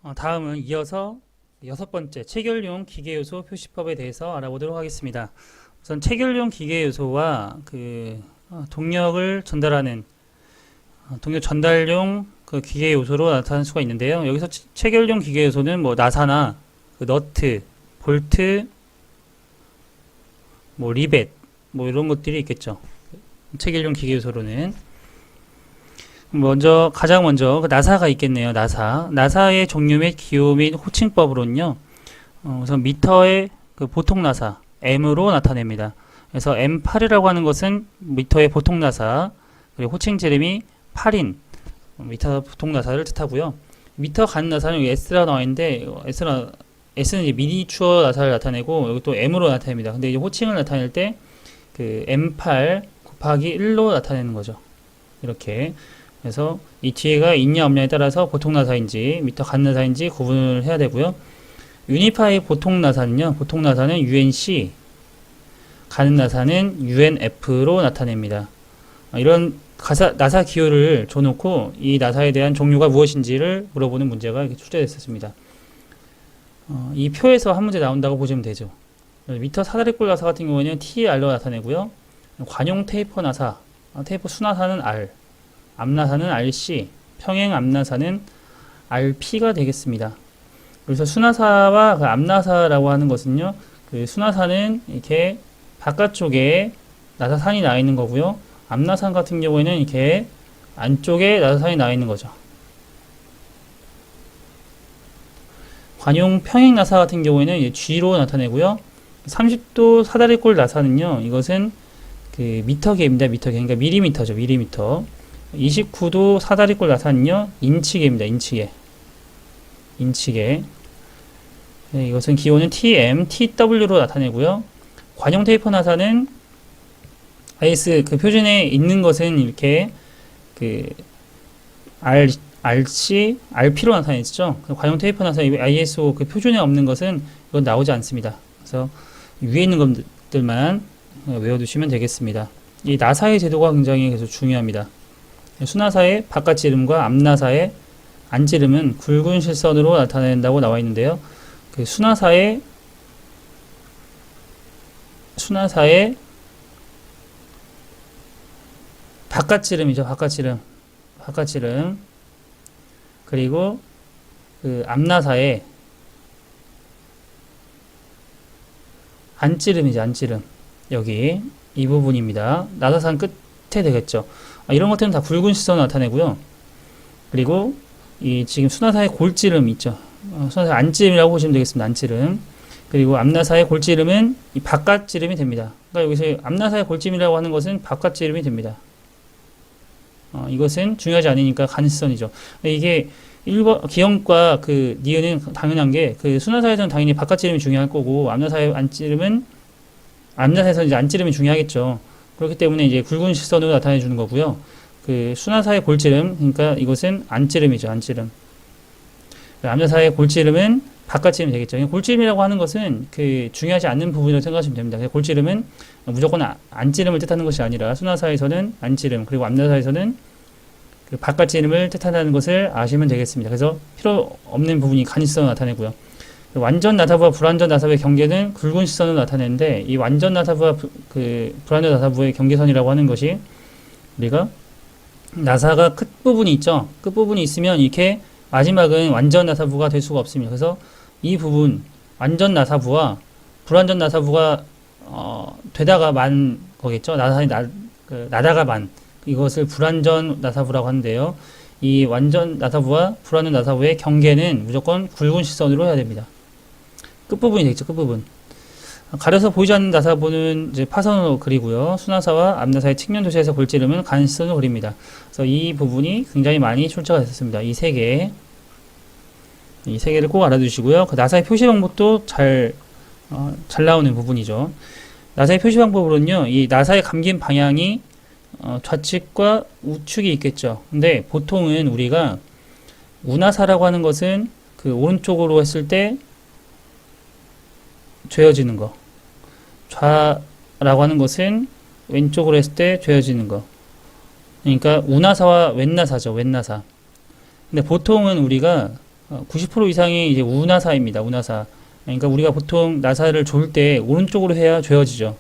다음은 이어서 여섯 번째 체결용 기계요소 표시법에 대해서 알아보도록 하겠습니다. 우선 체결용 기계요소와 동력을 전달하는 동력 전달용 그 기계요소로 나타날 수가 있는데요. 여기서 체결용 기계요소는 뭐 나사나 너트, 볼트, 뭐 리벳, 뭐 이런 것들이 있겠죠. 체결용 기계요소로는 가장 먼저 나사가 있겠네요. 나사의 종류 및 기호 및 호칭법으로는요. 우선 미터의 보통 나사 M으로 나타냅니다. 그래서 M8이라고 하는 것은 미터의 보통 나사, 그리고 호칭 지름이 8인 미터 보통 나사를 뜻하고요. 미터 간 나사는 여기 S라고 나와 있는데 S는 이제 미니추어 나사를 나타내고 여기 또 M으로 나타냅니다. 근데 이제 호칭을 나타낼 때 M8 곱하기 1로 나타내는 거죠. 이렇게. 그래서 이 뒤에가 있냐 없냐에 따라서 보통 나사인지 미터 간 나사인지 구분을 해야 되고요. 유니파이 보통 나사는 UNC, 가는 나사는 UNF로 나타냅니다. 이런 나사 기호를 줘놓고 이 나사에 대한 종류가 무엇인지를 물어보는 문제가 이렇게 출제됐었습니다. 이 표에서 한 문제 나온다고 보시면 되죠. 미터 사다리꼴 나사 같은 경우에는 TR로 나타내고요. 관용 테이퍼 나사, 테이퍼 수나사는 R, 앞나사는 RC, 평행 앞나사는 RP가 되겠습니다. 그래서 수나사와 앞나사라고 하는 것은요, 수나사는 이렇게 바깥쪽에 나사산이 나 있는 거고요. 앞나산 같은 경우에는 이렇게 안쪽에 나사산이 나 있는 거죠. 관용 평행 나사 같은 경우에는 이제 G로 나타내고요. 30도 사다리꼴 나사는요, 이것은 미터계입니다. 미터계. 그러니까 밀리미터죠. 밀리미터. 29도 사다리꼴 나사는요, 인치계입니다. 인치계. 네, 이것은 기호는 TM, TW로 나타내고요. 관용 테이퍼 나사는 IS 표준에 있는 것은 이렇게 RC, RP로 나타내죠. 관용 테이퍼 나사 ISO 표준에 없는 것은 이건 나오지 않습니다. 그래서 위에 있는 것들만 외워두시면 되겠습니다. 이 나사의 제도가 굉장히 계속 중요합니다. 수나사의 바깥지름과 앞나사의 안지름은 굵은 실선으로 나타낸다고 나와 있는데요. 수나사의 바깥지름이죠. 바깥지름. 그리고 앞나사의 안지름이죠. 안지름. 여기 이 부분입니다. 나사산 끝에 되겠죠. 이런 것들은 다 굵은 시선을 나타내고요. 그리고 이 지금 수나사의 골지름 있죠. 수나사의 안지름이라고 보시면 되겠습니다. 안지름. 그리고 앞나사의 골지름은 이 바깥지름이 됩니다. 그러니까 여기서 앞나사의 골지름이라고 하는 것은 바깥지름이 됩니다. 이것은 중요하지 않으니까 가는 시선이죠. 이게 1번 기형과 니은은 당연한 게 수나사에서는 당연히 바깥지름이 중요할 거고 앞나사에서는 이제 안지름이 중요하겠죠. 그렇기 때문에 이제 굵은 실선으로 나타내 주는 거고요. 수나사의 골지름, 그러니까 이것은 안지름이죠. 안지름. 앞나사의 골지름은 바깥지름이 되겠죠. 골지름이라고 하는 것은 중요하지 않는 부분이라고 생각하시면 됩니다. 골지름은 무조건 안지름을 뜻하는 것이 아니라 수나사에서는 안지름, 그리고 앞나사에서는 바깥지름을 뜻한다는 것을 아시면 되겠습니다. 그래서 필요 없는 부분이 간시선으로 나타내고요. 완전 나사부와 불완전 나사부의 경계는 굵은 시선으로 나타내는데 이 완전 나사부와 불완전 나사부의 경계선이라고 하는 것이 우리가 나사가 끝부분이 있죠. 끝부분이 있으면 이렇게 마지막은 완전 나사부가 될 수가 없습니다. 그래서 이 부분 완전 나사부와 불완전 나사부가 되다가 만 거겠죠. 나사산이 나다가 만 이것을 불완전 나사부라고 하는데요. 이 완전 나사부와 불완전 나사부의 경계는 무조건 굵은 시선으로 해야 됩니다. 끝부분이 되겠죠. 끝부분. 가려서 보이지 않는 나사부는 이제 파선으로 그리고요. 수나사와 앞나사의 측면 도시에서 골지름은 간시선으로 그립니다. 그래서 이 부분이 굉장히 많이 출제가 됐습니다. 이 세 개를 꼭 알아두시고요. 나사의 표시 방법도 잘 나오는 부분이죠. 나사의 표시 방법으로는요. 이 나사의 감긴 방향이 좌측과 우측이 있겠죠. 근데 보통은 우리가 우나사라고 하는 것은 오른쪽으로 했을 때 죄어지는 거, 좌라고 하는 것은 왼쪽으로 했을 때 죄어지는 거. 그러니까 우나사와 왼나사죠. 왼나사. 근데 보통은 우리가 90% 이상이 이제 우나사입니다. 우나사. 그러니까 우리가 보통 나사를 조을 때 오른쪽으로 해야 조여지죠.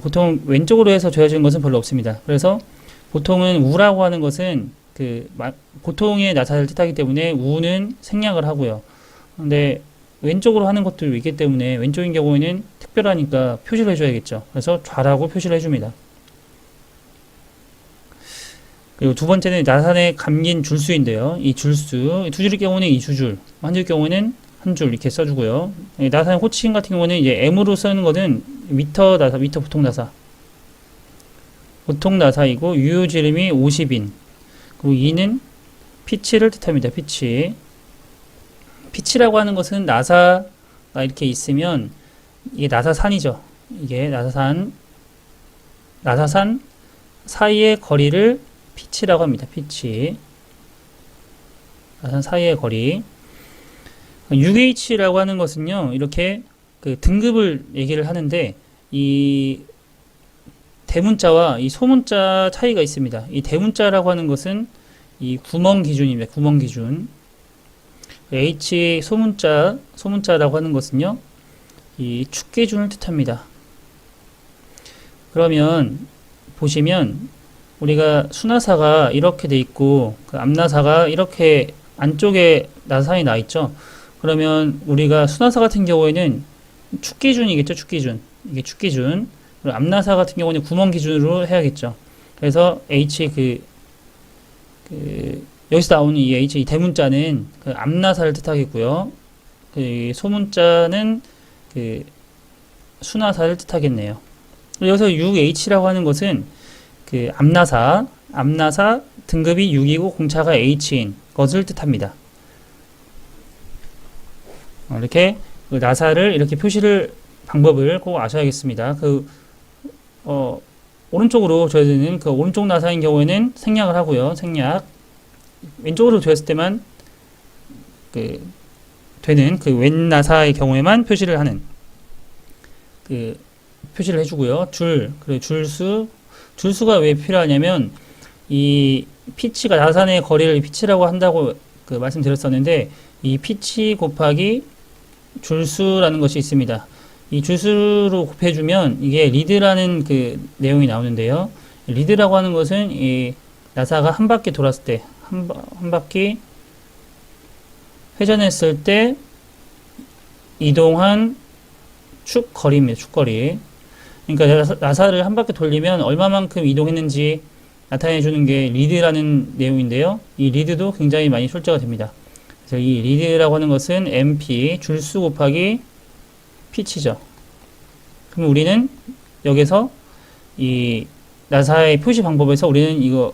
보통 왼쪽으로 해서 조여지는 것은 별로 없습니다. 그래서 보통은 우라고 하는 것은 보통의 나사를 뜻하기 때문에 우는 생략을 하고요. 근데 왼쪽으로 하는 것도 있기 때문에 왼쪽인 경우에는 특별하니까 표시를 해줘야겠죠. 그래서 좌라고 표시를 해줍니다. 그리고 두 번째는 나산에 감긴 줄수인데요. 이 줄수, 두 줄의 경우는 이 두 줄, 한 줄의 경우는 한 줄 이렇게 써주고요. 나산 호칭 같은 경우는 이제 M으로 쓰는 것은 미터 나사, 미터 보통 나사. 보통 나사이고 유효지름이 50인. 그리고 2는 피치를 뜻합니다. 피치. 피치라고 하는 것은 나사가 이렇게 있으면 이게 나사산이죠. 이게 나사산 사이의 거리를 피치라고 합니다. 피치. 나사산 사이의 거리. 6H라고 하는 것은요, 이렇게 그 등급을 얘기를 하는데, 이 대문자와 이 소문자 차이가 있습니다. 이 대문자라고 하는 것은 이 구멍 기준입니다. 구멍 기준. H 소문자라고 하는 것은요, 이 축 기준을 뜻합니다. 그러면 보시면 우리가 수나사가 이렇게 돼 있고 그 앞나사가 이렇게 안쪽에 나사이 나 있죠. 그러면 우리가 수나사 같은 경우에는 축 기준이겠죠. 축 기준. 이게 축 기준. 그리고 앞나사 같은 경우는 구멍 기준으로 해야겠죠. 그래서 H 여기서 나오는 이 H 이 대문자는 그 앞나사를 뜻하겠고요. 그 소문자는 그 수나사를 뜻하겠네요. 여기서 6H라고 하는 것은 그 앞나사 등급이 6이고 공차가 H인 것을 뜻합니다. 이렇게 그 나사를 이렇게 표시를 방법을 꼭 아셔야겠습니다. 오른쪽으로 줘야 되는 그 오른쪽 나사인 경우에는 생략을 하고요. 생략. 왼쪽으로 조였을 때만 되는 그 왼 나사의 경우에만 표시를 하는 표시를 해주고요. 그리고 줄수가 왜 필요하냐면 이 피치가 나산의 거리를 피치라고 한다고 말씀드렸었는데 이 피치 곱하기 줄수라는 것이 있습니다. 이 줄수로 곱해주면 이게 리드라는 그 내용이 나오는데요. 리드라고 하는 것은 이 나사가 한 바퀴 돌았을 때 한 바퀴 회전했을 때 이동한 축 거리입니다. 축 거리. 그러니까 나사를 한 바퀴 돌리면 얼마만큼 이동했는지 나타내 주는 게 리드라는 내용인데요. 이 리드도 굉장히 많이 출제가 됩니다. 그래서 이 리드라고 하는 것은 MP 줄수 곱하기 피치죠. 그럼 우리는 여기서 이 나사의 표시 방법에서 우리는 이거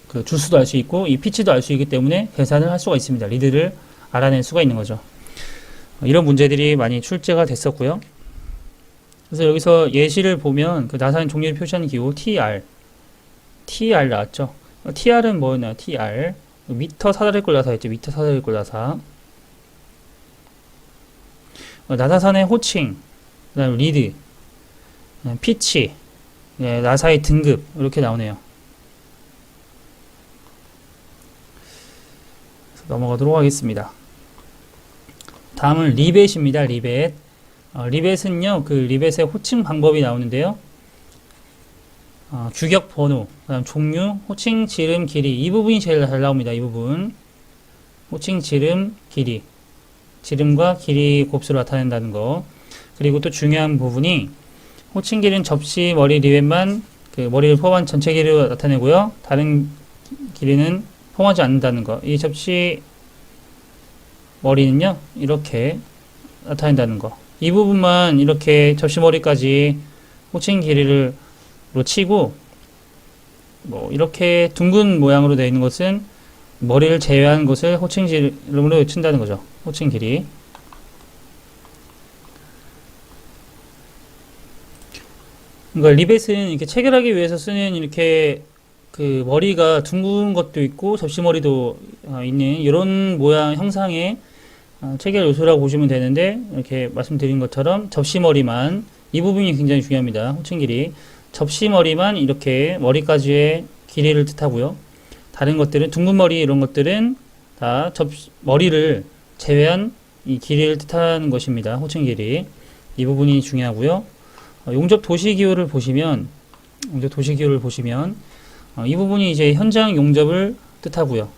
그 줄수도 알 수 있고 이 피치도 알 수 있기 때문에 계산을 할 수가 있습니다. 리드를 알아낼 수가 있는 거죠. 이런 문제들이 많이 출제가 됐었고요. 그래서 여기서 예시를 보면 그 나사의 종류를 표시하는 기호 TR 나왔죠. TR은 뭐였나요? TR 미터 사다리꼴 나사였죠. 미터 사다리꼴 나사. 나사산의 호칭, 그다음 리드, 피치, 나사의 등급 이렇게 나오네요. 넘어가도록 하겠습니다. 다음은 리벳입니다. 리벳. 리벳은요, 그 리벳의 호칭 방법이 나오는데요. 규격 번호, 그다음 종류, 호칭, 지름, 길이. 이 부분이 제일 잘 나옵니다. 이 부분. 호칭, 지름, 길이. 지름과 길이 곱수로 나타낸다는 거. 그리고 또 중요한 부분이 호칭 길이는 접시, 머리, 리벳만 그 머리를 포함한 전체 길이로 나타내고요. 다른 길이는 포함하지 않는다는 거. 이 접시 머리는요, 이렇게 나타낸다는 거. 이 부분만 이렇게 접시 머리까지 호칭 길이로 치고, 이렇게 둥근 모양으로 되어 있는 것은 머리를 제외한 것을 호칭 지름으로 친다는 거죠. 호칭 길이. 그러니까 리벳은 이렇게 체결하기 위해서 쓰는 이렇게 그 머리가 둥근 것도 있고 접시머리도 있는 이런 모양 형상의 체결 요소라고 보시면 되는데, 이렇게 말씀드린 것처럼 접시머리만, 이 부분이 굉장히 중요합니다. 호칭 길이. 접시머리만 이렇게 머리까지의 길이를 뜻하고요. 다른 것들은 둥근 머리 이런 것들은 다 머리를 제외한 이 길이를 뜻하는 것입니다. 호칭 길이. 이 부분이 중요하고요. 용접 도시 기호를 보시면 이 부분이 이제 현장 용접을 뜻하고요.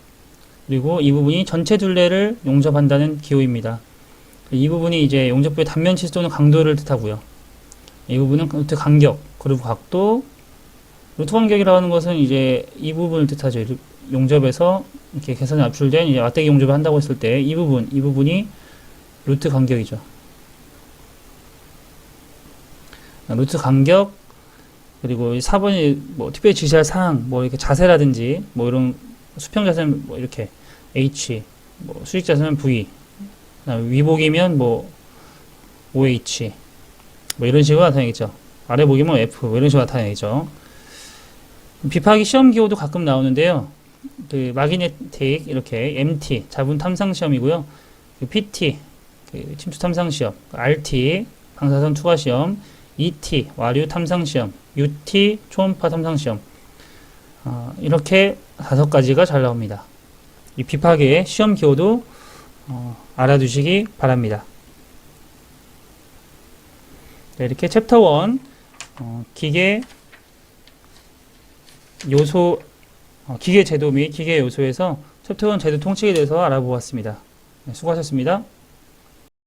그리고 이 부분이 전체 둘레를 용접한다는 기호입니다. 이 부분이 이제 용접부의 단면치 또는 강도를 뜻하고요. 이 부분은 루트 간격, 그리고 각도. 루트 간격이라고 하는 것은 이제 이 부분을 뜻하죠. 용접에서 이렇게 계산이 압출된 이제 맞대기 용접을 한다고 했을 때 이 부분이 루트 간격이죠. 루트 간격, 그리고 4번이 뭐 특별히 지시할 사항, 뭐 이렇게 자세라든지 뭐 이런 수평 자세는 뭐 이렇게 H, 뭐 수직 자세는 V, 그다음에 위복이면 뭐 OH, 뭐 이런 식으로 나타내겠죠. 아래 보기면 F, 뭐 이런 식으로 나타내겠죠. 비파기 시험 기호도 가끔 나오는데요. 그 마그네틱 이렇게 MT 자분 탐상 시험이고요. 그 PT 그 침투 탐상 시험, RT 방사선 투과 시험, ET 와류 탐상 시험, UT 초음파 탐상 시험. 이렇게 5가지가 잘 나옵니다. 이 비파기의 시험 기호도 알아두시기 바랍니다. 네, 이렇게 챕터 1 기계 요소, 기계 제도 및 기계 요소에서 챕터 1 제도 통칙에 대해서 알아보았습니다. 네, 수고하셨습니다.